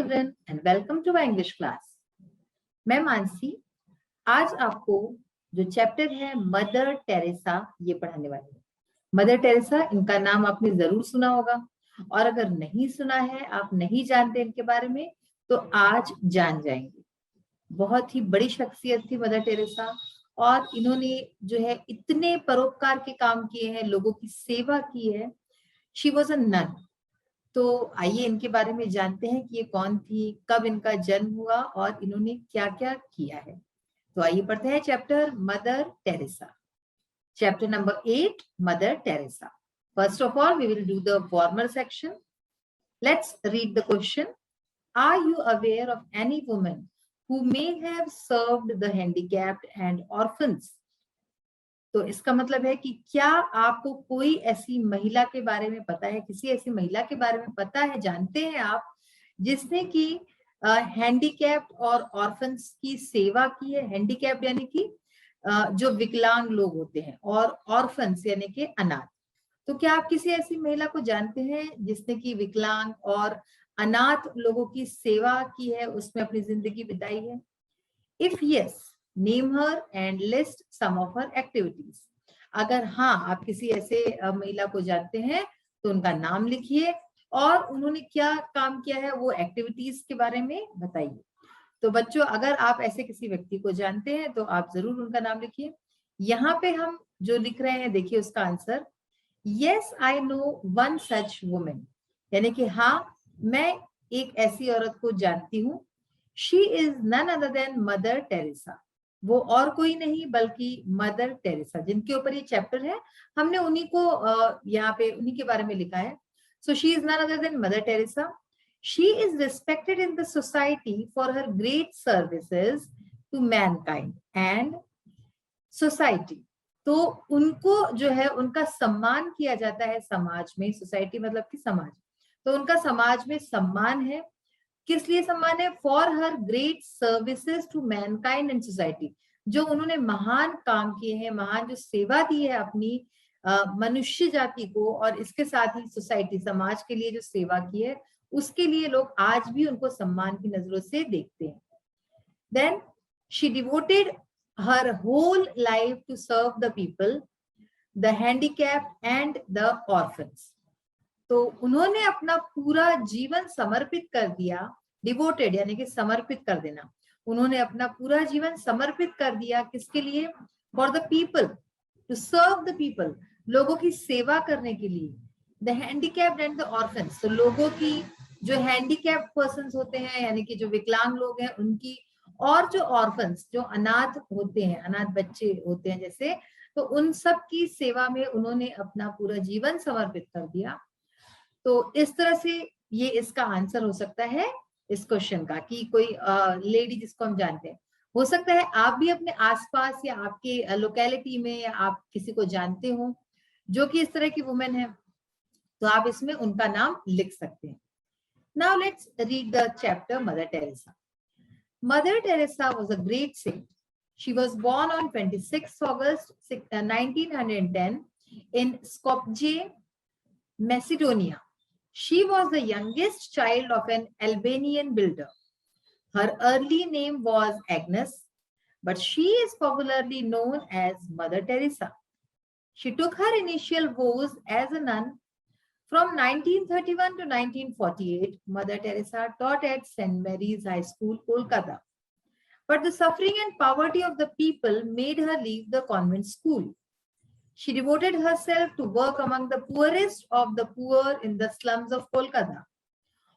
children and welcome to my English class. मैं मानसी आज आपको जो चैप्टर है मदर टेरेसा ये पढ़ाने वाली हूँ। मदर टेरेसा, इनका नाम आपने जरूर सुना होगा और अगर नहीं सुना है, आप नहीं जानते इनके बारे में, तो आज जान जाएंगे। बहुत ही बड़ी शख्सियत थी मदर टेरेसा और इन्होंने जो है इतने परोपकार के काम किए हैं, लोगों की सेवा की है। She was a nun. तो आइए इनके बारे में जानते हैं कि ये कौन थी, कब इनका जन्म हुआ और इन्होंने क्या क्या किया है। तो आइए पढ़ते हैं chapter Mother Teresa. Chapter number 8, Mother Teresa. First of all we will do the formal section. Let's read the question. Are you aware of any woman who may have served the handicapped and orphans? तो इसका मतलब है कि क्या आपको कोई ऐसी महिला के बारे में पता है, किसी ऐसी महिला के बारे में पता है, जानते हैं आप, जिसने कि हैंडीकैप्ड और ऑर्फन्स की सेवा की है। हैंडीकैप्ड यानी कि जो विकलांग लोग होते हैं और ऑर्फन्स यानी कि अनाथ। तो क्या आप किसी ऐसी महिला को जानते हैं जिसने कि विकलांग और अनाथ लोगों की सेवा की है, उसमें अपनी जिंदगी बिताई है? If yes, name her and list some of her activities. अगर हाँ, आप किसी ऐसे महिला को जानते हैं तो उनका नाम लिखिए और उन्होंने क्या काम किया है वो एक्टिविटीज के बारे में बताइए। तो बच्चों, अगर आप ऐसे किसी व्यक्ति को जानते हैं तो आप जरूर उनका नाम लिखिए। यहाँ पे हम जो लिख रहे हैं, देखिए उसका answer, yes I know one such women, यानी कि हाँ, मैं एक ऐसी औरत को जानती हूँ। She is nun other than Mother Teresa. वो और कोई नहीं बल्कि मदर टेरेसा, जिनके ऊपर ये चैप्टर है, हमने उन्हीं को यहाँ पे उन्हीं के बारे में लिखा है। So she is nun other than Mother Teresa. She is respected in the society for her great services to mankind and society. तो उनको जो है उनका सम्मान किया जाता है समाज में। सोसाइटी मतलब कि समाज। तो उनका समाज में सम्मान है। किस लिए सम्मान है? For her great services to mankind and society. जो उन्होंने महान काम किए हैं, महान जो सेवा दी है अपनी मनुष्य जाति को, और इसके साथ ही सोसाइटी, समाज के लिए जो सेवा की है, उसके लिए लोग आज भी उनको सम्मान की नजरों से देखते हैं। Then she devoted her whole life to serve the people, the handicapped and the orphans. तो उन्होंने अपना पूरा जीवन समर्पित कर दिया। डिवोटेड यानी कि समर्पित कर देना। उन्होंने अपना पूरा जीवन समर्पित कर दिया किसके लिए? For the people, to serve the people, लोगों की सेवा करने के लिए। The handicapped and the orphans, तो लोगों की जो हैंडीकैप्ड पर्संस होते हैं यानी कि जो विकलांग लोग हैं उनकी, और जो ऑर्फन्स जो अनाथ होते हैं, अनाथ बच्चे होते हैं जैसे, तो उन सब की सेवा में उन्होंने अपना पूरा जीवन समर्पित कर दिया। तो इस तरह से ये इसका आंसर हो सकता है इस क्वेश्चन का, कि कोई लेडी जिसको हम जानते हैं। हो सकता है आप भी अपने आसपास या आपके लोकेलिटी में या आप किसी को जानते हो जो कि इस तरह की वुमेन है, तो आप इसमें उनका नाम लिख सकते हैं। Now let's read the chapter Mother Teresa. Mother Teresa was a great saint. She was born on 26 August 1910 in Skopje, Macedonia. She was the youngest child of an Albanian builder. Her early name was Agnes, but she is popularly known as Mother Teresa. She took her initial vows as a nun. From 1931 to 1948, Mother Teresa taught at St. Mary's High School, Kolkata. But the suffering and poverty of the people made her leave the convent school. She devoted herself to work among the poorest of the poor in the slums of Kolkata.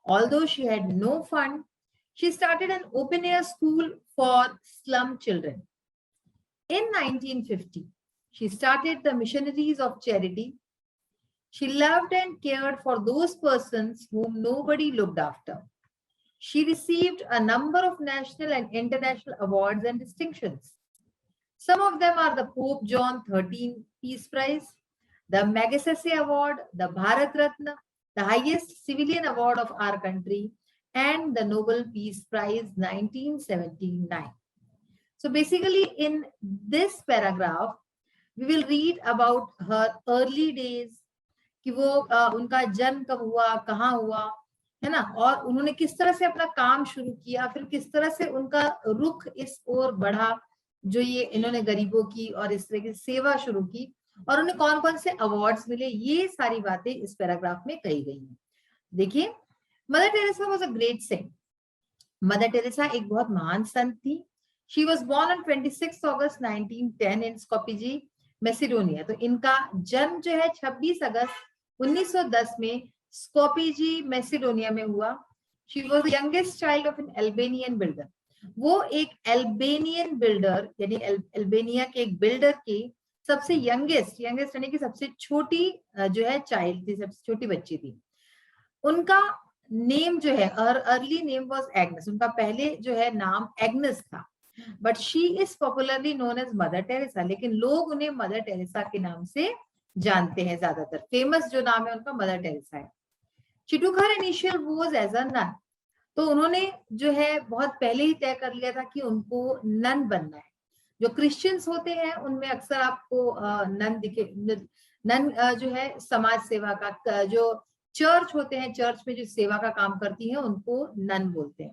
Although she had no fund, she started an open-air school for slum children. In 1950, she started the Missionaries of Charity. She loved and cared for those persons whom nobody looked after. She received a number of national and international awards and distinctions. Some of them are the Pope John XIII Peace Prize, the Magsaysay Award, the Bharat Ratna, the highest civilian award of our country, and the Nobel Peace Prize 1979. So basically in this paragraph, we will read about her early days, कि वो उनका जन्म कब हुआ, कहाँ हुआ, है ना, और उन्होंने किस तरह से अपना काम शुरू किया, फिर किस तरह से उनका रुख इस ओर बढ़ा, जो ये इन्होंने गरीबों की और इस तरह की सेवा शुरू की, और उन्हें कौन कौन से अवार्ड्स मिले, ये सारी बातें इस पैराग्राफ में कही गई हैं। देखिए, Mother Teresa was a great saint. Mother Teresa एक बहुत महान संत थी। She was born on 26 August 1910 in Skopje, Macedonia. तो इनका जन्म जो है 26 अगस्त 1910 में स्कोपिजी, मैसिडोनिया में हुआ। She was the youngest child of an Albanian builder. वो एक अल्बेनियन बिल्डर, यानी अल्बेनिया के एक बिल्डर के सबसे यंगेस्ट यानी कि सबसे छोटी जो है चाइल्ड थी, सबसे छोटी बच्ची थी। उनका नेम जो है, अर्ली नेम वाज एग्नेस। उनका पहले जो है नाम एग्नेस था, but she is popularly known as Mother Teresa. लेकिन लोग उन्हें मदर टेरेसा के नाम से जानते हैं ज्यादातर। फेमस जो नाम है उनका मदर टेरेसा है। She took her initial vows as a nun. तो उन्होंने जो है बहुत पहले ही तय कर लिया था कि उनको नन बनना है। जो क्रिश्चियंस होते हैं उनमें अक्सर आपको नन दिखे। नन जो है समाज सेवा का, जो चर्च होते हैं, चर्च में जो सेवा का काम करती है उनको नन बोलते हैं।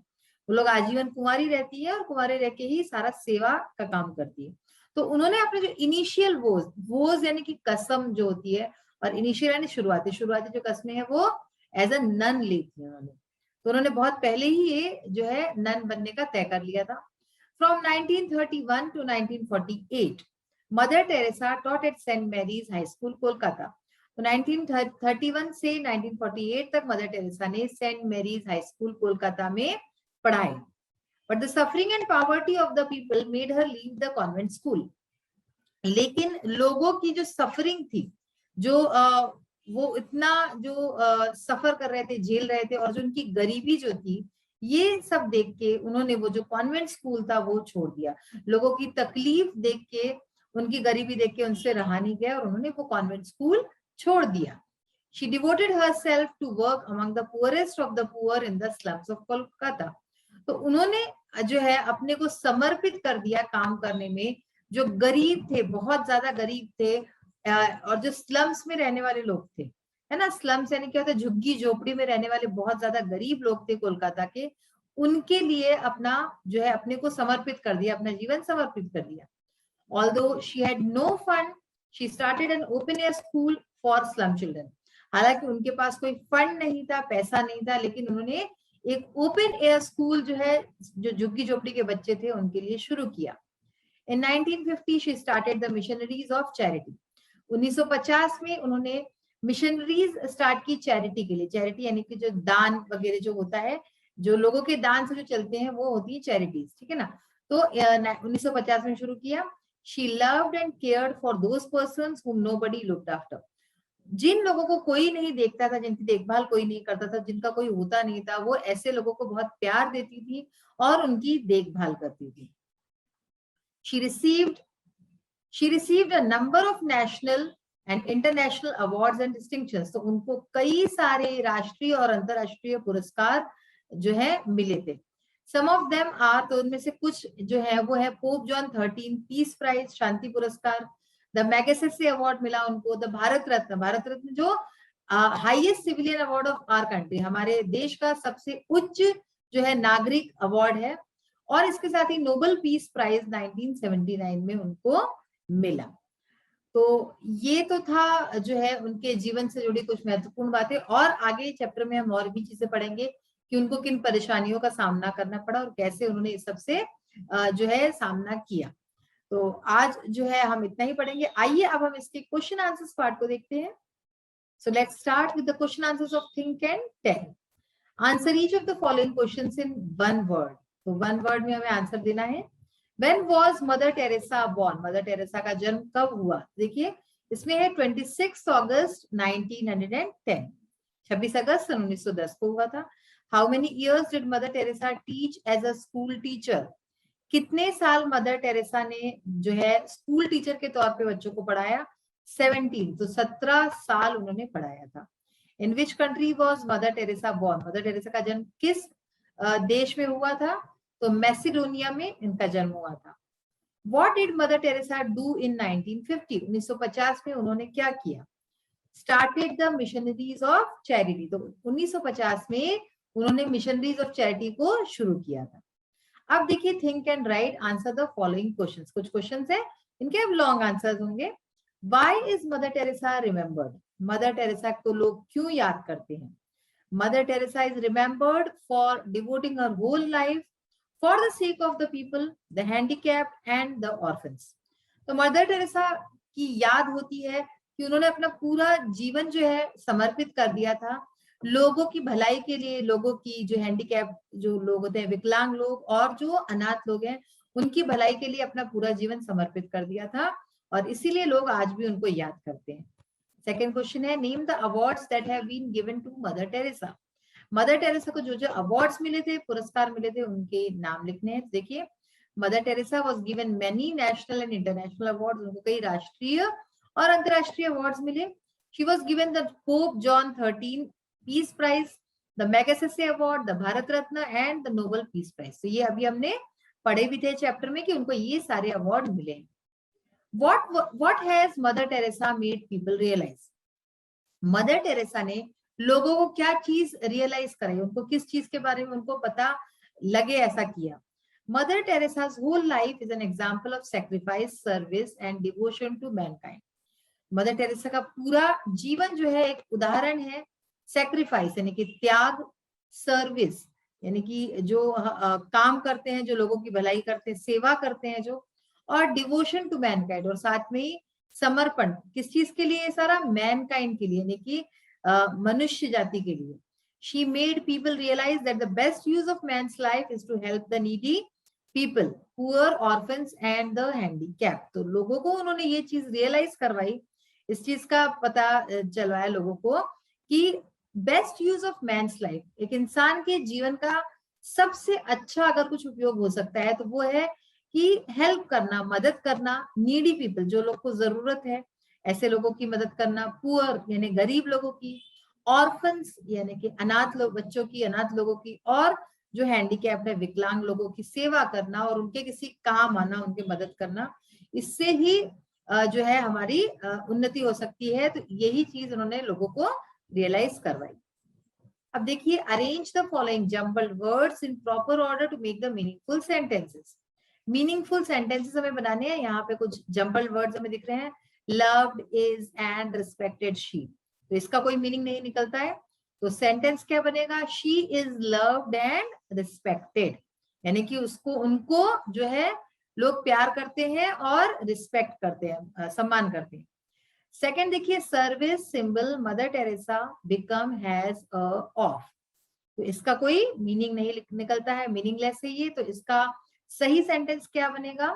वो लोग आजीवन कुंवारी रहती है और कुंवारे रह के ही सारा सेवा का काम करती है। तो उन्होंने अपने जो इनिशियल वोज यानी कि कसम जो होती है, और इनिशियल यानी शुरुआती जो कसमें है वो एज अ नन ली थी उन्होंने। तो उन्होंने बहुत पहले ही ये जो है नन बनने का तय कर लिया था। From 1931 to 1948 Mother Teresa taught at Saint Mary's high school Kolkata. तो 1931 से 1948 तक मदर टेरेसा ने Saint Mary's high school Kolkata में पढ़ाई। But the suffering and poverty of the people made her leave the convent school. लेकिन लोगों की जो सफरिंग थी, जो वो इतना जो सफर कर रहे थे, झेल रहे थे, और जो उनकी गरीबी जो थी, ये सब देख के उन्होंने वो जो कॉन्वेंट स्कूल था वो छोड़ दिया। लोगों की तकलीफ देख के, उनकी गरीबी देख के उनसे रहा नहीं गया और उन्होंने वो कॉन्वेंट स्कूल छोड़ दिया। She devoted herself to work among the poorest of the poor in the slums of Kolkata. तो उन्होंने जो है अपने को समर्पित कर दिया काम करने में। जो गरीब थे, बहुत ज्यादा गरीब थे, और जो स्लम्स में रहने वाले लोग थे, है ना, स्लम्स यानी क्या होता है, झुग्गी झोपड़ी में रहने वाले बहुत ज्यादा गरीब लोग थे कोलकाता के, उनके लिए अपना जो है अपने को समर्पित कर दिया, अपना जीवन समर्पित कर दिया। Although she had no fund, she started an open air school for slum children. हालांकि उनके पास कोई फंड नहीं था, पैसा नहीं था, लेकिन उन्होंने एक ओपन एयर स्कूल जो है, जो झुग्गी झोपड़ी के बच्चे थे उनके लिए शुरू किया। In 1950 she started the Missionaries of Charity. 1950 में उन्होंने मिशनरीज स्टार्ट की चैरिटी के लिए। चैरिटी यानी कि जो दान वगैरह जो होता है, जो लोगों के दान से जो चलते हैं, वो होती है चैरिटीज, ठीक है ना। तो 1950 में शुरू किया। She loved and cared for those persons whom nobody looked after. जिन लोगों को कोई नहीं देखता था, जिनकी देखभाल कोई नहीं करता था, जिनका कोई होता नहीं था, वो ऐसे लोगों को बहुत प्यार देती थी और उनकी देखभाल करती थी। She received a number of national and international awards and distinctions. तो उनको कई सारे राष्ट्रीय और अंतरराष्ट्रीय पुरस्कार जो है मिले थे। Some of them are, तो उनमें से कुछ जो है वो है पोप जॉन 13 पीस प्राइज, शांति पुरस्कार, द मैगसेसे अवार्ड मिला उनको, द भारत रत्न जो highest civilian award of our country, हमारे देश का सबसे उच्च जो है नागरिक अवार्ड है, और इसके साथ ही नोबेल पीस प्राइज 1979 में उनको मिला। तो ये तो था जो है उनके जीवन से जुड़ी कुछ महत्वपूर्ण बातें, और आगे चैप्टर में हम और भी चीजें पढ़ेंगे कि उनको किन परेशानियों का सामना करना पड़ा और कैसे उन्होंने इस सबसे जो है सामना किया। तो आज जो है हम इतना ही पढ़ेंगे। आइए अब हम इसके क्वेश्चन आंसर्स पार्ट को देखते हैं। So let's start with the question answers of think and tell. Answer each of the following questions in one word. तो वन वर्ड में हमें आंसर देना है। When was Mother Teresa born? Mother Teresa का जन्म कब हुआ? देखिए इसमें है 26 अगस्त 1910, 26 अगस्त 1910 को हुआ था। How many years did Mother Teresa teach as a school teacher? कितने साल मदर टेरेसा ने जो है स्कूल टीचर के तौर पे बच्चों को पढ़ाया? 17, तो 17 साल उन्होंने पढ़ाया था। In which country was Mother Teresa born? Mother Teresa का जन्म किस देश में हुआ था? तो मैसिडोनिया में इनका जन्म हुआ था। What did Mother Teresa do in 1950? 1950 में उन्होंने क्या किया? Started the Missionaries of Charity. तो 1950 में उन्होंने मिशनरीज ऑफ चैरिटी को शुरू किया था। अब देखिए, think and write answer the following questions. कुछ क्वेश्चंस है, इनके अब लॉन्ग आंसर्स होंगे। Why is Mother Teresa remembered? Mother Teresa को लोग क्यों याद करते हैं? Mother Teresa is remembered for devoting her whole life for the sake of the people, the handicapped and the orphans. तो मदर टेरेसा की याद होती है कि उन्होंने अपना पूरा जीवन जो है समर्पित कर दिया था लोगों की भलाई के लिए, लोगों की जो हैंडीकैप जो लोग होते हैं, विकलांग लोग और जो अनाथ लोग हैं, उनकी भलाई के लिए अपना पूरा जीवन समर्पित कर दिया था, और इसीलिए लोग आज भी उनको याद करते हैं। सेकेंड क्वेश्चन है, name the awards that have been given to Mother Teresa. Mother Teresa को जो जो अवार्ड्स मिले थे, पुरस्कार मिले थे, उनके नाम लिखने हैं। देखिए, Mother Teresa was given many national and international awards, उनको कई राष्ट्रीय और अंतर्राष्ट्रीय अवार्ड्स मिले। She was given the Pope John 13 peace prize, the Magsaysay award, the Bharat Ratna and the Nobel peace prize. तो ये अभी हमने पढ़े भी थे चैप्टर में कि उनको ये सारे अवार्ड मिले। What has Mother Teresa made people realize? Mother Teresa ने लोगों को क्या चीज रियलाइज कराई, उनको किस चीज के बारे में उनको पता लगे ऐसा किया? Mother Teresa's whole life is an example of sacrifice, service and devotion to mankind. Mother Teresa का पूरा जीवन जो है एक उदाहरण है सैक्रिफाइस यानी कि त्याग, सर्विस यानी कि जो काम करते हैं, जो लोगों की भलाई करते हैं, सेवा करते हैं जो, और डिवोशन टू मैनकाइंड, और साथ में ही समर्पण। किस चीज के लिए? सारा मैनकाइंड के लिए, यानी कि मनुष्य जाति के लिए। She made people realise that the best use of man's life is to help the needy people, poor, orphans and the handicap. तो लोगों को उन्होंने ये चीज रियलाइज करवाई, इस चीज का पता चलवाया लोगों को कि best use of man's life, एक इंसान के जीवन का सबसे अच्छा अगर कुछ उपयोग हो सकता है तो वो है कि हेल्प करना, मदद करना, नीडी पीपल जो लोग को जरूरत है ऐसे लोगों की मदद करना, पुअर यानी गरीब लोगों की, ऑर्फन्स यानी कि अनाथ लोग, बच्चों की, अनाथ लोगों की, और जो हैंडीकैप्ड है, विकलांग लोगों की सेवा करना और उनके किसी काम आना, उनके मदद करना। इससे ही जो है हमारी उन्नति हो सकती है। तो यही चीज उन्होंने लोगों को रियलाइज करवाई। अब देखिए, arrange the following jumbled words in proper order to make the meaningful sentences. Meaningful sentences हमें बनाने हैं। यहाँ पे कुछ जम्बल्ड वर्ड्स हमें दिख रहे हैं, loved, is and respected she. तो इसका कोई मीनिंग नहीं निकलता है, तो सेंटेंस क्या बनेगा? She is loved and respected, यानी कि उसको, उनको जो है लोग प्यार करते हैं और रिस्पेक्ट करते हैं, सम्मान करते हैं। सेकेंड देखिए, service symbol mother Teresa become has a of. तो इसका कोई मीनिंग नहीं निकलता है, मीनिंगलेस है ये। तो इसका सही सेंटेंस क्या बनेगा?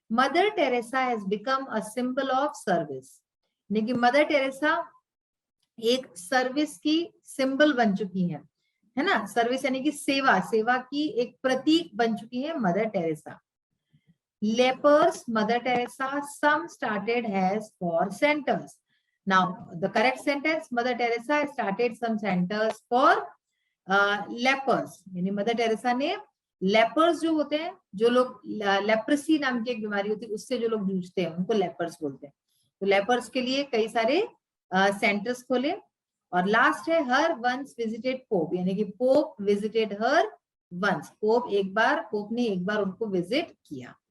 Mother Teresa has become a symbol of service, यानी कि मदर टेरेसा एक सर्विस की सिंबल बन चुकी है ना। सर्विस यानी कि सेवा, सेवा की एक प्रतीक बन चुकी है mother Teresa. Lepers, Mother Teresa, some started as for centers. Now, the correct sentence, Mother Teresa started some centers for lepers. यानी मदर टेरेसा ने लेपर्स जो होते हैं, जो लोग लेप्रेसी नाम की एक बीमारी होती है, उससे जो लोग जूझते हैं, उनको लेपर्स बोलते हैं। तो लेपर्स के लिए कई सारे सेंटर्स खोले। और लास्ट है, हर वंस विजिटेड पोप, यानी कि Pope visited her once, Pope ने एक बार उनको विजिट किया।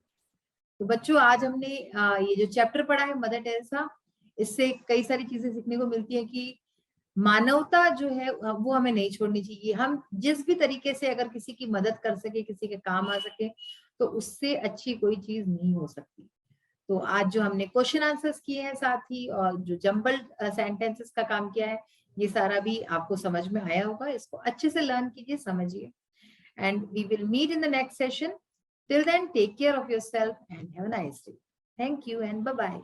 तो बच्चों, आज हमने ये जो चैप्टर पढ़ा है मदर टेरेसा, इससे कई सारी चीजें सीखने को मिलती है कि मानवता जो है वो हमें नहीं छोड़नी चाहिए। हम जिस भी तरीके से अगर किसी की मदद कर सके, किसी के काम आ सके, तो उससे अच्छी कोई चीज नहीं हो सकती। तो आज जो हमने क्वेश्चन आंसर्स किए हैं साथ ही, और जो जम्बल्ड सेंटेंसेस का काम किया है, ये सारा भी आपको समझ में आया होगा। इसको अच्छे से लर्न कीजिए, समझिए, and we will meet in the next session. Till then, take care of yourself and have a nice day. Thank you and bye-bye.